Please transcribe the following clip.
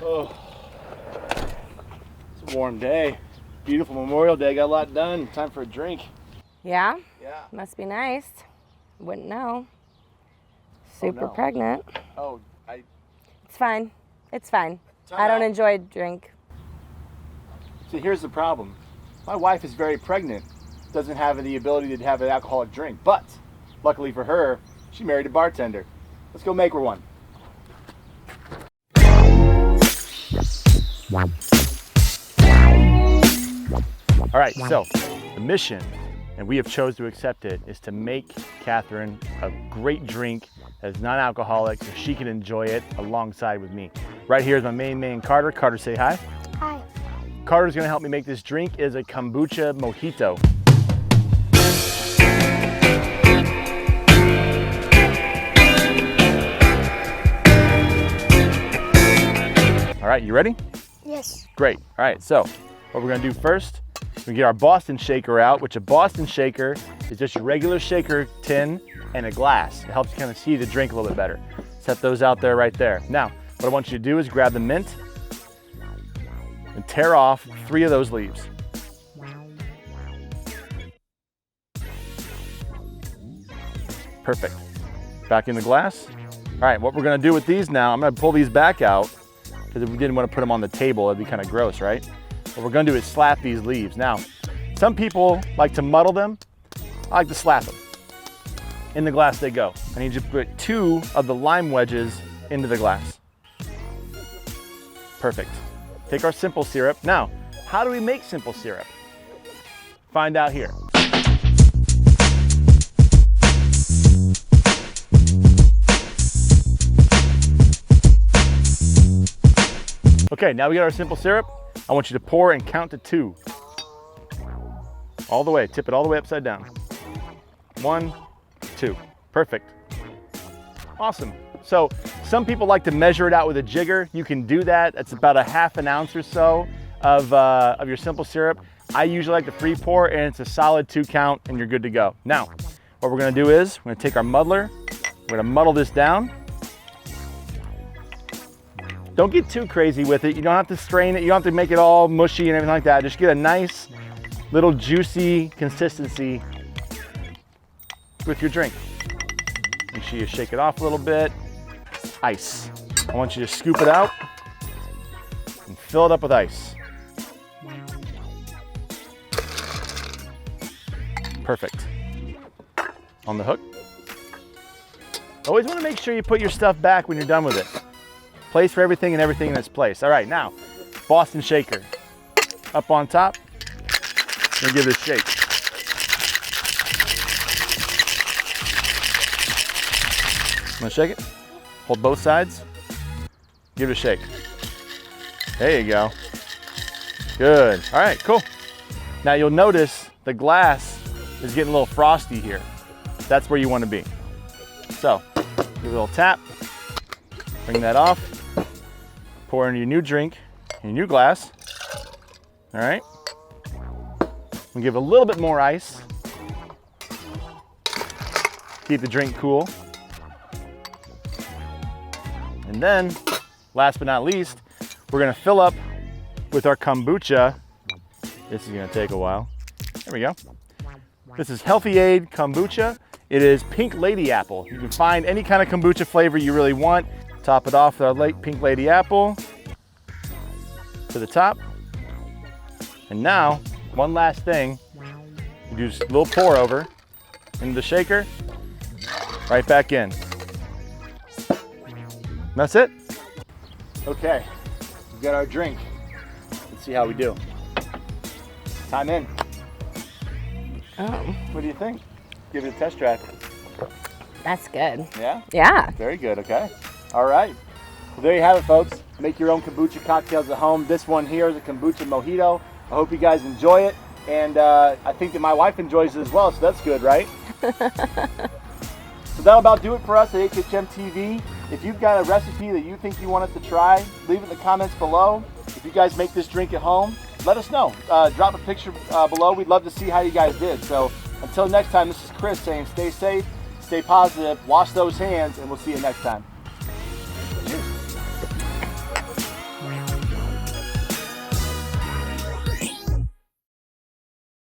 Oh, it's a warm day. Beautiful Memorial Day. Got a lot done. Time for a drink. Yeah? Yeah. Must be nice. Wouldn't know. Super no. pregnant. Oh, It's fine. It's fine. Time I don't out. enjoy drink. See, here's the problem. My wife is very pregnant. Doesn't have the ability to have an alcoholic drink. But, luckily for her, she married a bartender. Let's go make her one. All right, so the mission, and we have chose to accept it, is to make Catherine a great drink that is non-alcoholic so she can enjoy it alongside with me. Right here is my main man, Carter. Carter, say hi. Hi. Carter's gonna help me make this drink. It is a kombucha mojito. All right, you ready? Yes. Great. All right, so what we're gonna do first, we get our Boston shaker out, which a Boston shaker is just a regular shaker tin and a glass. It helps you kind of see the drink a little bit better. Set those out there right there. Now, what I want you to do is grab the mint and tear off 3 of those leaves. Perfect. Back in the glass. All right, what we're gonna do with these now, I'm gonna pull these back out because we didn't want to put them on the table, that'd be kind of gross, right? What we're gonna do is slap these leaves. Now, some people like to muddle them. I like to slap them. In the glass they go. I need you to put 2 of the lime wedges into the glass. Perfect. Take our simple syrup. Now, how do we make simple syrup? Find out here. Okay, now we got our simple syrup. I want you to pour and count to 2. All the way, tip it all the way upside down. 1, 2, perfect. Awesome. So some people like to measure it out with a jigger. You can do that. That's about a ½ an ounce or so of your simple syrup. I usually like to free pour, and it's a solid 2 count, and you're good to go. Now, what we're gonna do is, we're gonna take our muddler, we're gonna muddle this down. Don't get too crazy with it. You don't have to strain it. You don't have to make it all mushy and everything like that. Just get a nice little juicy consistency with your drink. Make sure you shake it off a little bit. Ice. I want you to scoop it out and fill it up with ice. Perfect. On the hook. Always want to make sure you put your stuff back when you're done with it. Place for everything and everything in its place. All right, now, Boston shaker. Up on top, and give it a shake. I'm gonna shake it. Hold both sides. Give it a shake. There you go. Good. All right, cool. Now you'll notice the glass is getting a little frosty here. That's where you want to be. So, give it a little tap. Bring that off. Pour in your new drink, your new glass. All right. We'll give a little bit more ice. Keep the drink cool. And then, last but not least, we're gonna fill up with our kombucha. This is gonna take a while. There we go. This is Healthy Aid kombucha. It is pink lady apple. You can find any kind of kombucha flavor you really want. Top it off with our late pink lady apple to the top. And now, one last thing. You do just a little pour over into the shaker, right back in. And that's it. Okay, we've got our drink. Let's see how we do. Time in. Oh, What do you think? Give it a test drive. that's good. Yeah? Yeah. Very good, okay. All right. Well, there you have it, folks. Make your own kombucha cocktails at home. This one here is a kombucha mojito. I hope you guys enjoy it. And I think that my wife enjoys it as well, so that's good, right? So that'll about do it for us at HHM TV. If you've got a recipe that you think you want us to try, leave it in the comments below. If you guys make this drink at home, let us know. Drop a picture below. We'd love to see how you guys did. So until next time, this is Chris saying stay safe, stay positive, wash those hands, and we'll see you next time.